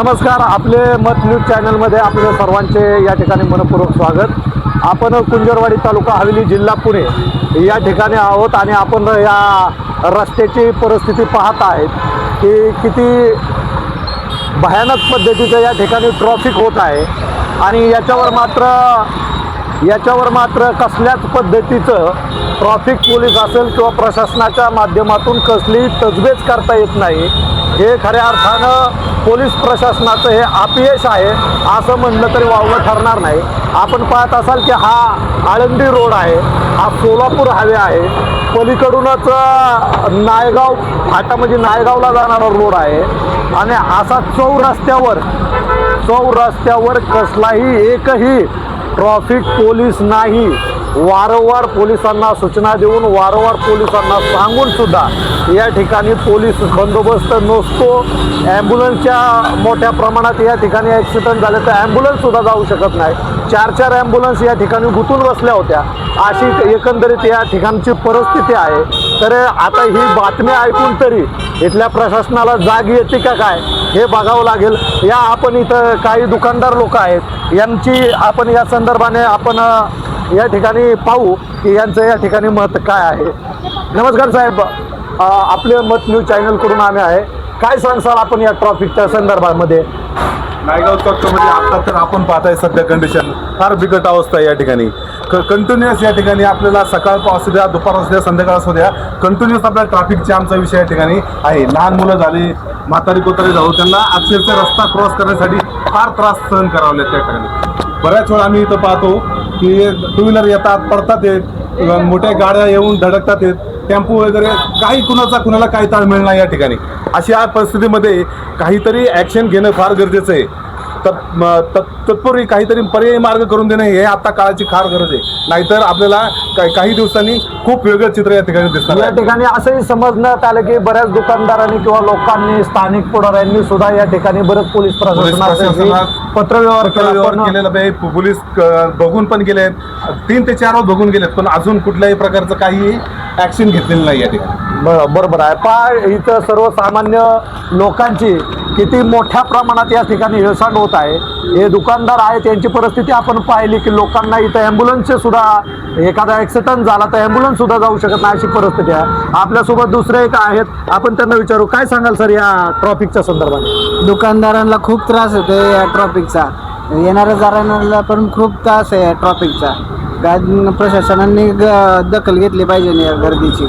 नमस्कार, आपले मत न्यूज चॅनलमध्ये आपल्या सर्वांचे या ठिकाणी मनपूर्वक स्वागत। आपण कुंजरवाडी तालुका हवेली जिल्हा पुणे या ठिकाणी आहोत आणि आपण या रस्त्याची परिस्थिती पाहत आहेत की किती भयानक पद्धतीचं या ठिकाणी ट्रॅफिक होत आहे आणि याच्यावर मात्र कसल्याच पद्धतीचं ट्रॅफिक पोलीस असेल किंवा प्रशासनाच्या माध्यमातून कसलीही तजवीज करता येत नाही। हे खऱ्या अर्थानं पोलीस प्रशासनाचं हे अपयश आहे असं म्हणलं तरी वावगं ठरणार नाही। आपण पाहत असाल की हा आळंदी रोड आहे, हा सोलापूर हायवे आहे, पलीकडूनच नायगाव फाटा म्हणजे नायगावला जाणारा रोड आहे आणि असा चौरस्त्यावर कसलाही एकही ट्रॅफिक पोलीस नाही। वारंवार पोलिसांना सूचना देऊन वारंवार पोलिसांना सांगून सुद्धा या ठिकाणी पोलीस बंदोबस्त नसतो। ॲम्ब्युलन्सच्या मोठ्या प्रमाणात या ठिकाणी ॲक्सिडेंट झाले तर ॲम्ब्युलन्ससुद्धा जाऊ शकत नाही। 4 ॲम्ब्युलन्स या ठिकाणी गुंतून बसल्या होत्या, अशी एकंदरीत या ठिकाणची परिस्थिती आहे। तर आता ही बातमी ऐकून तरी इथल्या प्रशासनाला जाग येते का काय हे बघावं लागेल। या आपण इथं काही दुकानदार लोक आहेत, यांची आपण या संदर्भाने आपण या ठिकाणी पाहू की यांचं या ठिकाणी मत काय आहे। नमस्कार साहेब, आपले मत न्यूज चॅनलकडून आम्ही आहे, काय सांगसाल आपण या ट्रॅफिकच्या संदर्भामध्ये? नायगाव चौकामध्ये आता तर आपण पाहताय सध्या कंडिशन फार बिकट अवस्था आहे। या ठिकाणी कंटिन्युअस या ठिकाणी आपल्याला सकाळ असू द्या, दुपार असू द्या, संध्याकाळ असू द्या, कंटिन्युअस आपल्या ट्रॅफिक जामचा विषय या ठिकाणी आहे। लहान मुलं झाली, म्हातारी कोतारी झालो, त्यांना अक्षरशः रस्ता क्रॉस करण्यासाठी फार त्रास सहन करावे लागतात। त्या ठिकाणी बऱ्याच वेळा आम्ही इथं पाहतो की 2 व्हीलर येतात, पडतात येत, मोठ्या गाड्या येऊन धडकतात येत, टेम्पो वगैरे, काही कुणाला काही ताळमेळ नाही या ठिकाणी। अशा परिस्थितीमध्ये काहीतरी ॲक्शन घेणं फार गरजेचं आहे। तत्पूर्वी काहीतरी पर्यायी मार्ग करून देणं हे आता काळाची फार गरज आहे, नाहीतर आपल्याला काही दिवसांनी खूप वेगळं चित्र या ठिकाणी दिसणार। या ठिकाणी असंही समजण्यात आलं की बऱ्याच दुकानदारांनी किंवा लोकांनी, स्थानिक पुढाऱ्यांनी सुद्धा या ठिकाणी बरेच पोलीस प्रशासनाला पत्रव्यवहार केलेला आहे। पोलीस बघून पण गेलेत, 3 ते 4 बघून गेलेत, पण अजून कुठल्याही प्रकारचं काही ॲक्शन घेतलेलं नाही या ठिकाणी। बरोबर आहे। इथं सर्वसामान्य लोकांची किती मोठ्या प्रमाणात या ठिकाणी हेळसांड होत आहे। हे दुकानदार आहे, त्यांची परिस्थिती आपण पाहिली की लोकांना इथं ॲम्ब्युलन्सचे सुद्धा एखादा ॲक्सिडेंट झाला तर ॲम्ब्युलन्स सुद्धा जाऊ शकत नाही, अशी परिस्थिती आहे। आपल्यासोबत दुसरे एक आहेत, आपण त्यांना विचारू, काय सांगाल सर या ट्रॅफिकच्या संदर्भात? दुकानदारांना खूप त्रास होतो या ट्रॅफिकचा, येणाऱ्या जाणाऱ्यांना पण खूप त्रास आहे ट्रॅफिकचा। प्रशासनाने दखल घेतली पाहिजे या गर्दीची।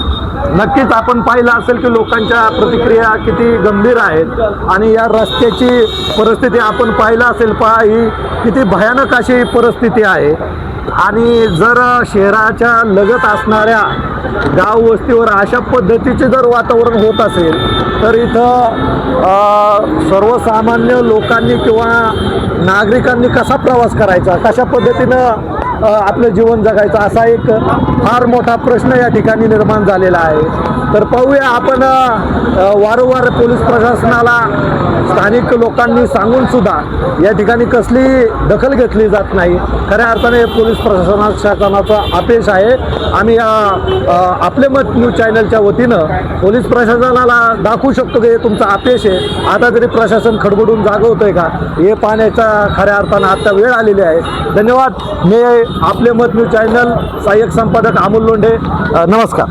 नक्कीच आपण पाहिलं असेल की लोकांच्या प्रतिक्रिया किती गंभीर आहेत आणि या रस्त्याची परिस्थिती आपण पाहिलं असेल, ही किती भयानक अशी परिस्थिती आहे। आणि जर शहराच्या लगत असणाऱ्या गाव वस्तीवर अशा पद्धतीचे जर वातावरण होत असेल तर इथं सर्वसामान्य लोकांनी किंवा नागरिकांनी कसा प्रवास करायचा, कशा पद्धतीनं आपलं जीवन जगायचं, असा एक फार मोठा प्रश्न या ठिकाणी निर्माण झालेला आहे। तर पाहूया आपण वारंवार पोलीस प्रशासनाला स्थानिक लोकांनी सांगून सुद्धा या ठिकाणी कसली दखल घेतली जात नाही। खऱ्या अर्थाने पोलीस प्रशासनाचा अपयश आहे। आम्ही आपले मत न्यूज चॅनलच्या वतीनं पोलीस प्रशासनाला दाखवू शकतो की हे तुमचं अपयश आहे। आता तरी प्रशासन खडबडून जागं होतंय का हे पाहण्याचा खऱ्या अर्थानं आता वेळ आलेली आहे। धन्यवाद। मी आपले मत न्यूज चॅनल सहाय्यक संपादक अमोल लोंढे, नमस्कार।